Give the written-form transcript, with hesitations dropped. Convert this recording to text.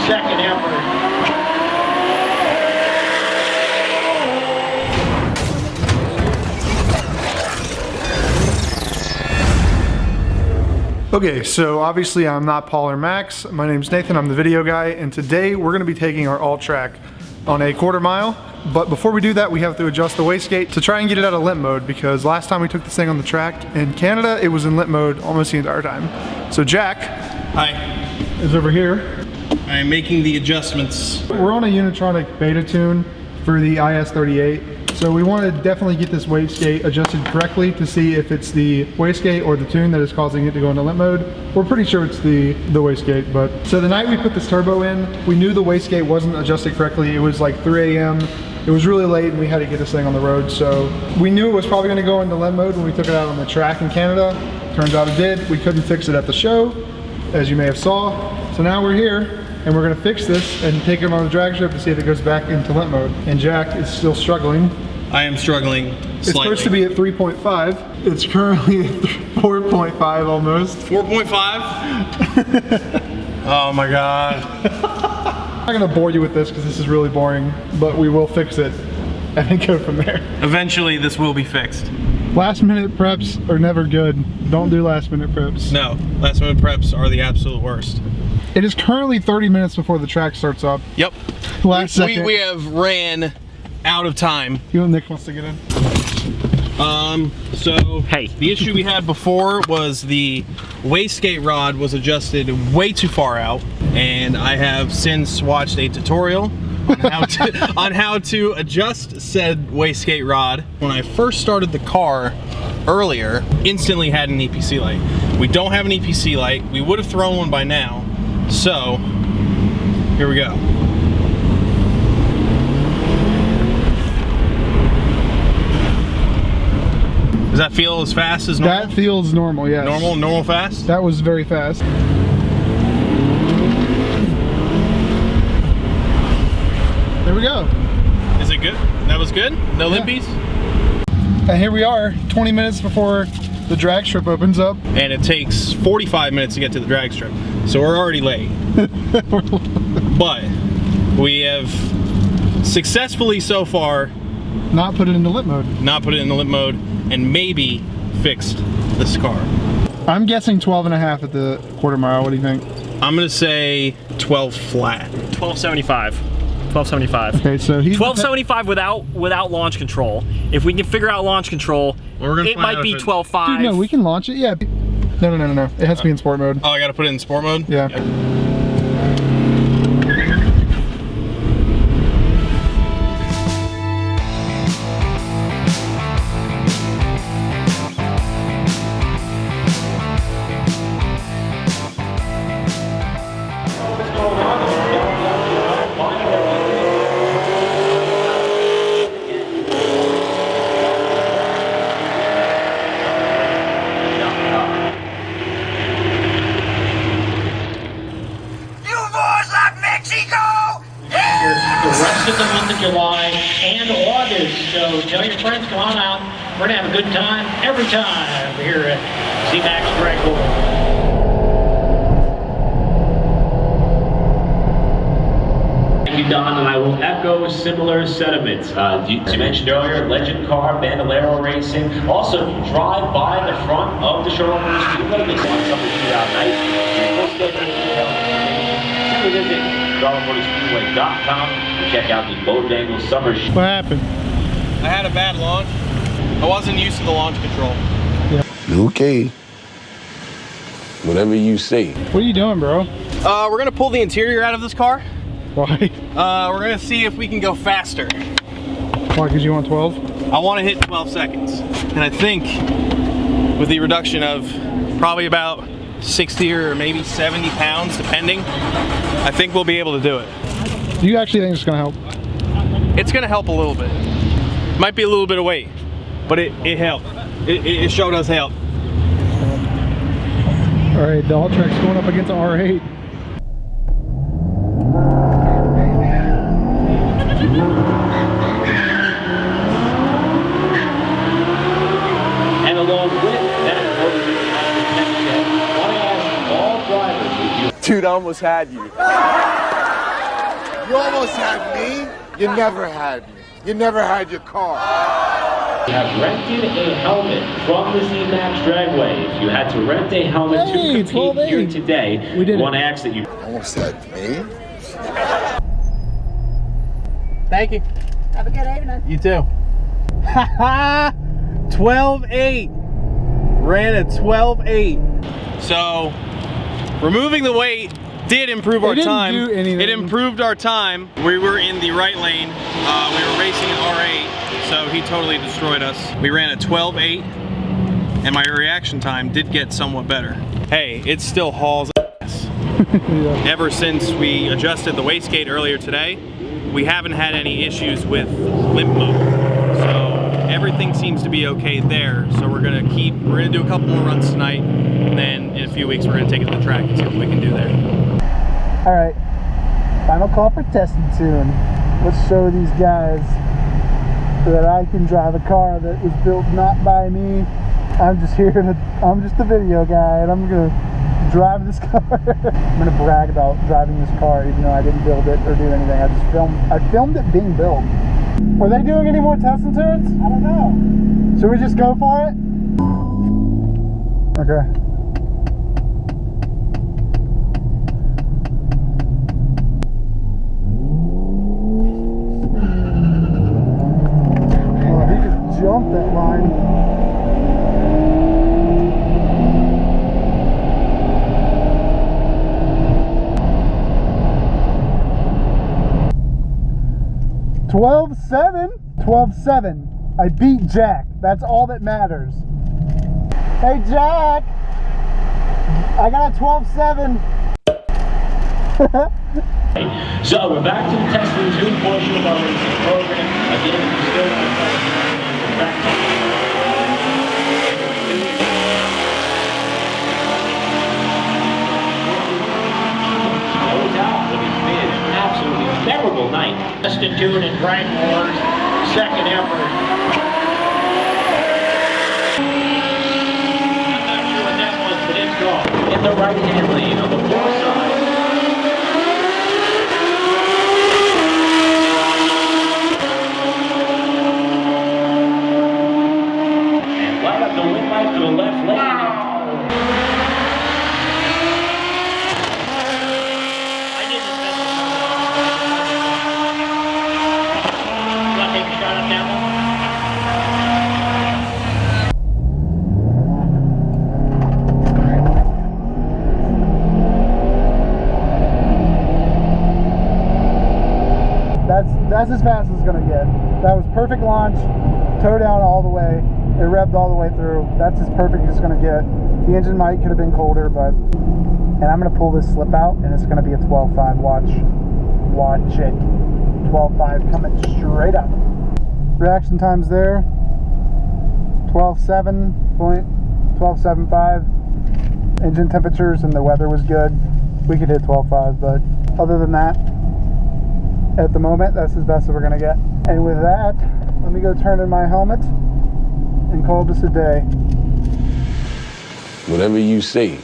second effort. Okay, so obviously I'm not Paul or Max. My name's Nathan, I'm the video guy, and today we're gonna be taking our Alltrack on a quarter mile. But before we do that, we have to adjust the wastegate to try and get it out of limp mode, because last time we took this thing on the track in Canada, it was in limp mode almost the entire time. So Jack Hi. is over here. I am making the adjustments. We're on a Unitronic beta tune for the IS38. So we want to definitely get this wastegate adjusted correctly to see if it's the wastegate or the tune that is causing it to go into limp mode. We're pretty sure it's the wastegate, but... So the night we put this turbo in, we knew the wastegate wasn't adjusted correctly. It was like 3 a.m. It was really late and we had to get this thing on the road. So we knew it was probably going to go into limp mode when we took it out on the track in Canada. Turns out it did. We couldn't fix it at the show, as you may have saw. So now we're here and we're going to fix this and take it on the drag strip to see if it goes back into limp mode. And Jack is still struggling. I am struggling slightly. It's supposed to be at 3.5. It's currently at 4.5 almost. 4.5? Oh my God. I'm not gonna bore you with this because this is really boring, but we will fix it and then go from there. Eventually this will be fixed. Last minute preps are never good. Don't do last minute preps. No, last minute preps are the absolute worst. It is currently 30 minutes before the track starts up. Yep. Last second. We have ran out of time. You know Nick wants to get in? So hey, the issue we had before was the wastegate rod was adjusted way too far out, and I have since watched a tutorial on how to adjust said wastegate rod. When I first started the car earlier, instantly had an EPC light. We don't have an EPC light. We would have thrown one by now. So here we go. Does that feel as fast as normal? That feels normal, yes. Normal fast? That was very fast. There we go. Is it good? That was good? No limpies? And here we are, 20 minutes before the drag strip opens up. And it takes 45 minutes to get to the drag strip. So we're already late. But we have successfully so far not put it into limp mode. Not put it in the limp mode and maybe fixed this car. I'm guessing 12.5 at the quarter mile. What do you think? I'm gonna say 12 flat. 1275. 1275. Okay, so he's 1275 without launch control. If we can figure out launch control, it might be 12.5. Dude, no, we can launch it. Yeah. No. It has to be in sport mode. Oh, I gotta put it in sport mode? Yeah. The rest of the month of July and August. So tell your friends, come on out. We're gonna have a good time every time here at ZMax Dragway. Thank you, Don, and I will echo similar sentiments. You mentioned earlier, legend car, Bandolero Racing. Also, if you drive by the front of the Charlotte Speedway, they want something to out night. Full schedule details information. Visit CharlotteMotorspeedway.com and check out the Bodangle Summer Show. What happened? I had a bad launch. I wasn't used to the launch control. Yeah. Okay. Whatever you say. What are you doing, bro? We're gonna pull the interior out of this car. Why? We're gonna see if we can go faster. Why, because you want 12? I want to hit 12 seconds. And I think with the reduction of probably about 60 or maybe 70 pounds, depending, I think we'll be able to do it. Do you actually think it's gonna help? It's gonna help a little bit. Might be a little bit of weight, but it helped. It showed us help. All right, the Alltrack's going up against the R8. And along with that, I want to ask all drivers. Dude, I almost had you. You almost had me. You never had me. You never had your car. You have rented a helmet from the ZMax Dragway. If you had to rent a helmet to compete here today, I want to ask that you Almost had me. Thank you. Have a good evening. You too. Haha! 12.8. Ran a 12.8. So, removing the weight did improve our time. It didn't do anything. It improved our time. We were in the right lane. We were racing an R8, so he totally destroyed us. We ran a 12.8, and my reaction time did get somewhat better. Hey, it still hauls ass. Ever since we adjusted the wastegate earlier today, we haven't had any issues with limp mode. So everything seems to be okay there. So we're gonna do a couple more runs tonight, and then in a few weeks we're gonna take it to the track and see what we can do there. All right, final call for testing soon. Let's show these guys that I can drive a car that was built not by me. I'm just the video guy, and I'm gonna drive this car. I'm gonna brag about driving this car even though I didn't build it or do anything. I filmed it being built. Are they doing any more tests and turns? I don't know. Should we just go for it? Okay. Oh, he just jumped that line. $12.7. I beat Jack. That's all that matters. Hey Jack, I got a 12.7. So we're back to the test and tune portion of our racing program. Again, if you still want to practice. No doubt that it's been an absolutely memorable night. Test and tune and Dragwars, second effort. I'm not sure what that was, but it's gone. In the right-hand lane on the far side. And light up the wind light to the left lane. I didn't invest in that. Want to take a shot at that one? That's as fast as it's gonna get. That was perfect launch, toe down all the way. It revved all the way through. That's as perfect as it's gonna get. The engine might could have been colder, but, and I'm gonna pull this slip out and it's gonna be a 12.5, watch it. 12.5 coming straight up. Reaction times there, 12.7.5. Engine temperatures and the weather was good. We could hit 12.5, but other than that, at the moment, that's as best as we're gonna get. And with that, let me go turn in my helmet and call this a day. Whatever you say,